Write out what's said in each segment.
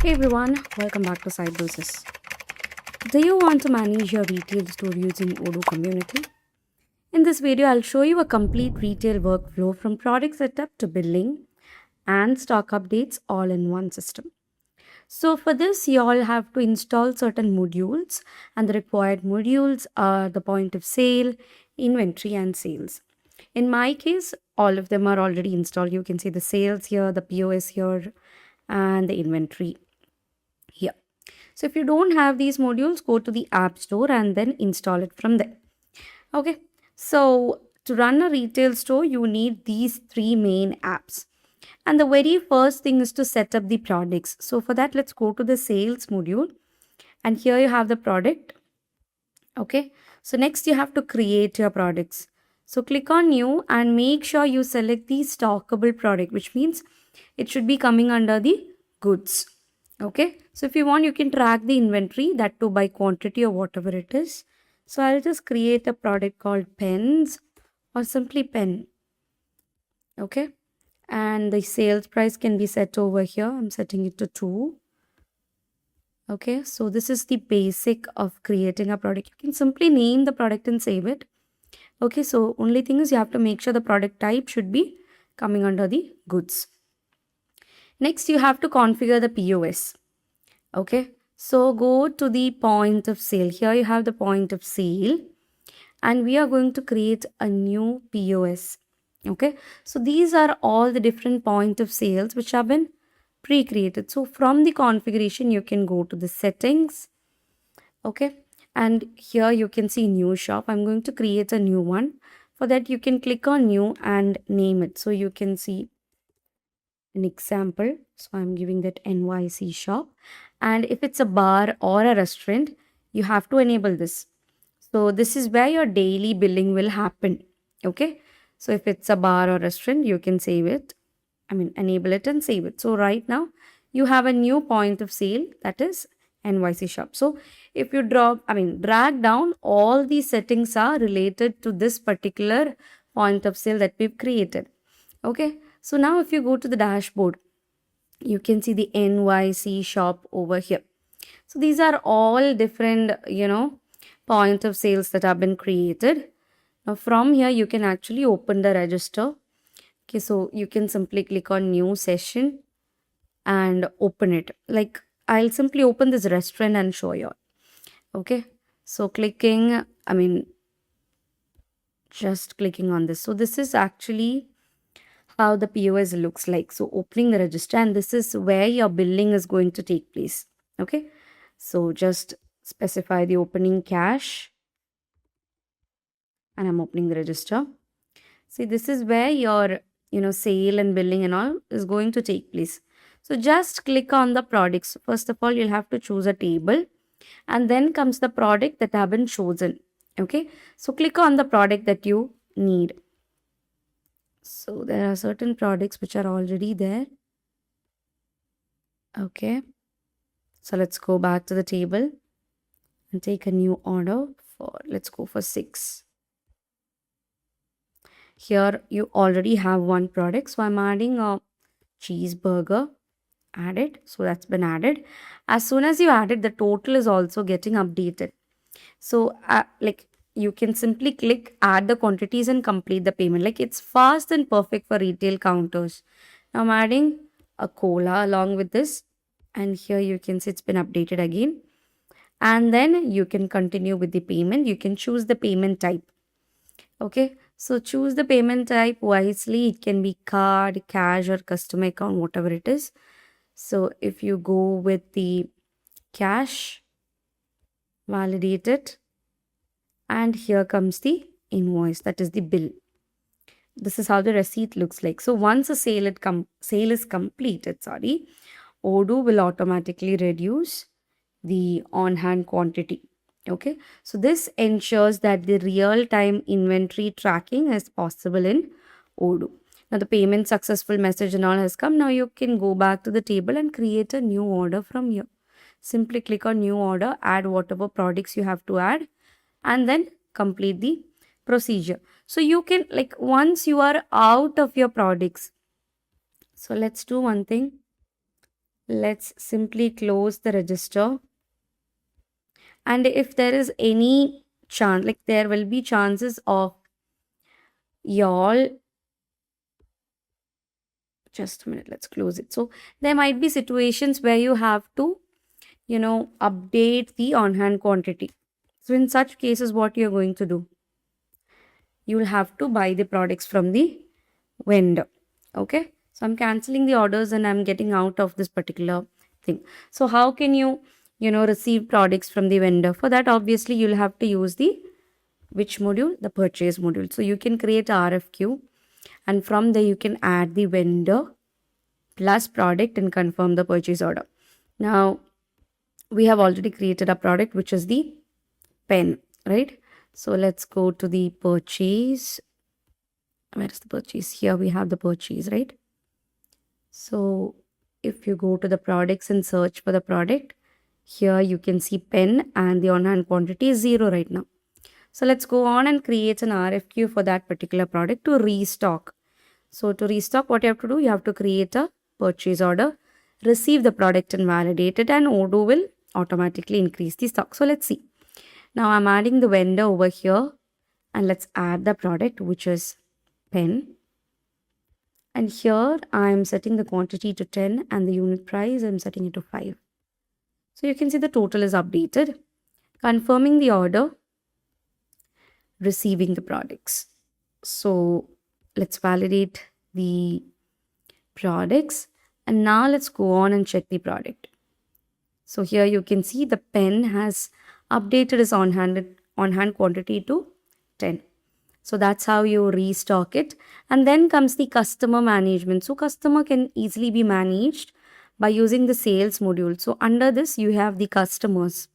Hey everyone, welcome back to Cybrosys. Do you want to manage your retail store using Odoo Community? In this video, I'll show you a complete retail workflow from product setup to billing and stock updates all in one system. So for this, you all have to install certain modules, and the required modules are the point of sale, inventory, and sales. In my case, all of them are already installed. You can see the sales here, the POS here, and the inventory here. So if you don't have these modules, go to the App Store and then install it from there. Okay. So to run a retail store, you need these three main apps. And the very first thing is to set up the products. So for that, let's go to the sales module. And here you have the product. Okay. So next you have to create your products. So click on new and make sure you select the stockable product, which means it should be coming under the goods. Okay. So if you want, you can track the inventory, that too by quantity or whatever it is. So I'll just create a product called pens or simply pen. Okay. And the sales price can be set over here. I'm setting it to 2. Okay, so this is the basic of creating a product. You can simply name the product and save it. Okay, so only thing is you have to make sure the product type should be coming under the goods. Next, you have to configure the POS. Okay, so go to the point of sale. Here you have the point of sale, and we are going to create a new POS. Okay, so these are all the different point of sales which have been pre-created. So from the configuration, you can go to the settings. Okay, and here you can see new shop. I'm going to create a new one. For that, you can click on new and name it. So you can see an example. So I'm giving that NYC shop. And if it's a bar or a restaurant, you have to enable this. So this is where your daily billing will happen. Okay. So if it's a bar or restaurant, you can save it. Enable it and save it. So right now you have a new point of sale, that is NYC shop. So if you drag down, all these settings are related to this particular point of sale that we've created. Okay. So now if you go to the dashboard, you can see the NYC shop over here. So these are all different, point of sales that have been created. Now from here, you can actually open the register. Okay, so you can simply click on new session and open it. Like I'll simply open this restaurant and show you. Okay, so just clicking on this. So this is actually how the POS looks like. So opening the register, and this is where your billing is going to take place. Okay, so just specify the opening cash, and I'm opening the register. See, this is where your sale and billing and all is going to take place. So just click on the products. First of all, you'll have to choose a table, and then comes the product that have been chosen. Okay, so click on the product that you need. So there are certain products which are already there. Okay, so let's go back to the table and take a new order for, let's go for 6. Here you already have one product, so I'm adding a cheeseburger. Add it. So that's been added. As soon as you add it, the total is also getting updated. So you can simply click add the quantities and complete the payment. Like it's fast and perfect for retail counters. Now I'm adding a cola along with this, and here you can see it's been updated again. And then you can continue with the payment. You can choose the payment type. Okay, so choose the payment type wisely. It can be card, cash, or customer account, whatever it is. So if you go with the cash, validate it, and here comes the invoice, that is the bill. This is how the receipt looks like. So once a sale is completed, Odoo will automatically reduce the on-hand quantity. Okay, so this ensures that the real-time inventory tracking is possible in Odoo. Now the payment successful message and all has come. Now you can go back to the table and create a new order from here. Simply click on new order, add whatever products you have to add, and then complete the procedure. So you can, once you are out of your products, so let's do one thing. Let's simply close the register. And if there is any chance, like there will be chances of y'all, just a minute, let's close it. So there might be situations where you have to, update the on hand quantity. So in such cases, what you're going to do, you will have to buy the products from the vendor. Okay, so I'm canceling the orders and I'm getting out of this particular thing. So how can you receive products from the vendor? For that, obviously you'll have to use the which module, the purchase module. So you can create a RFQ, and from there you can add the vendor plus product and confirm the purchase order. Now we have already created a product, which is the pen, right? So let's go to the purchase. Where is the purchase? Here we have the purchase, right? So if you go to the products and search for the product, here you can see pen, and the on hand quantity is 0 right now. So let's go on and create an RFQ for that particular product to restock. So to restock, what you have to do, you have to create a purchase order, receive the product and validate it, and Odoo will automatically increase the stock. So let's see. Now I'm adding the vendor over here, and let's add the product, which is pen. And here I'm setting the quantity to 10 and the unit price I'm setting it to 5. So you can see the total is updated. Confirming the order, receiving the products. So let's validate the products, and now let's go on and check the product. So here you can see the pen has updated its on-hand quantity to 10. So that's how you restock it. And then comes the customer management. So customer can easily be managed by using the sales module. So under this, you have the customers.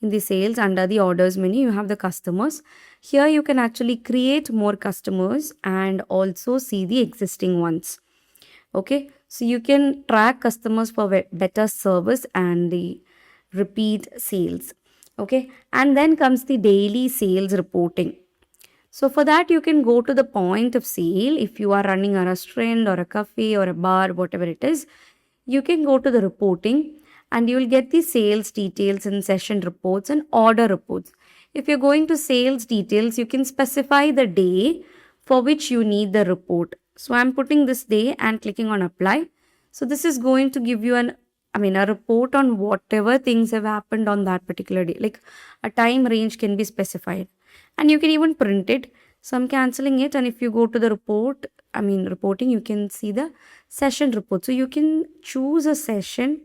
In the sales, under the orders menu, you have the customers. Here you can actually create more customers and also see the existing ones. Okay, so you can track customers for better service and the repeat sales. Okay, and then comes the daily sales reporting. So for that, you can go to the point of sale. If you are running a restaurant or a cafe or a bar, whatever it is, you can go to the reporting and you will get the sales details and session reports and order reports. If you're going to sales details, you can specify the day for which you need the report. So I'm putting this day and clicking on apply. So this is going to give you a report on whatever things have happened on that particular day. Like a time range can be specified, and you can even print it. So I'm canceling it, and if you go to the reporting, you can see the session report. So you can choose a session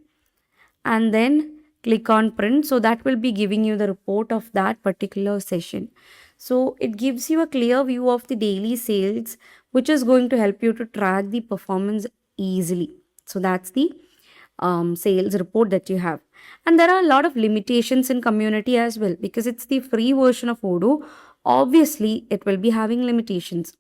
and then click on print. So that will be giving you the report of that particular session. So it gives you a clear view of the daily sales, which is going to help you to track the performance easily. So that's the sales report that you have. And there are a lot of limitations in community as well, because it's the free version of Odoo. Obviously, it will be having limitations.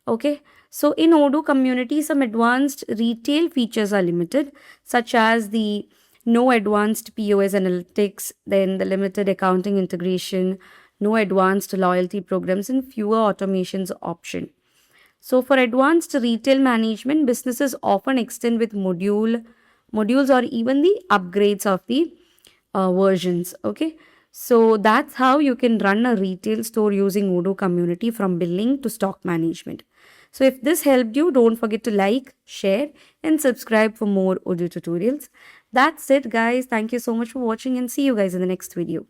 Okay, so in Odoo community, some advanced retail features are limited, such as the no advanced POS analytics, then the limited accounting integration, no advanced loyalty programs, and fewer automations option. So for advanced retail management, businesses often extend with modules or even the upgrades of the versions. Okay, so that's how you can run a retail store using Odoo community, from billing to stock management. So if this helped you, don't forget to like, share, and subscribe for more Odoo tutorials. That's it, guys. Thank you so much for watching, and see you guys in the next video.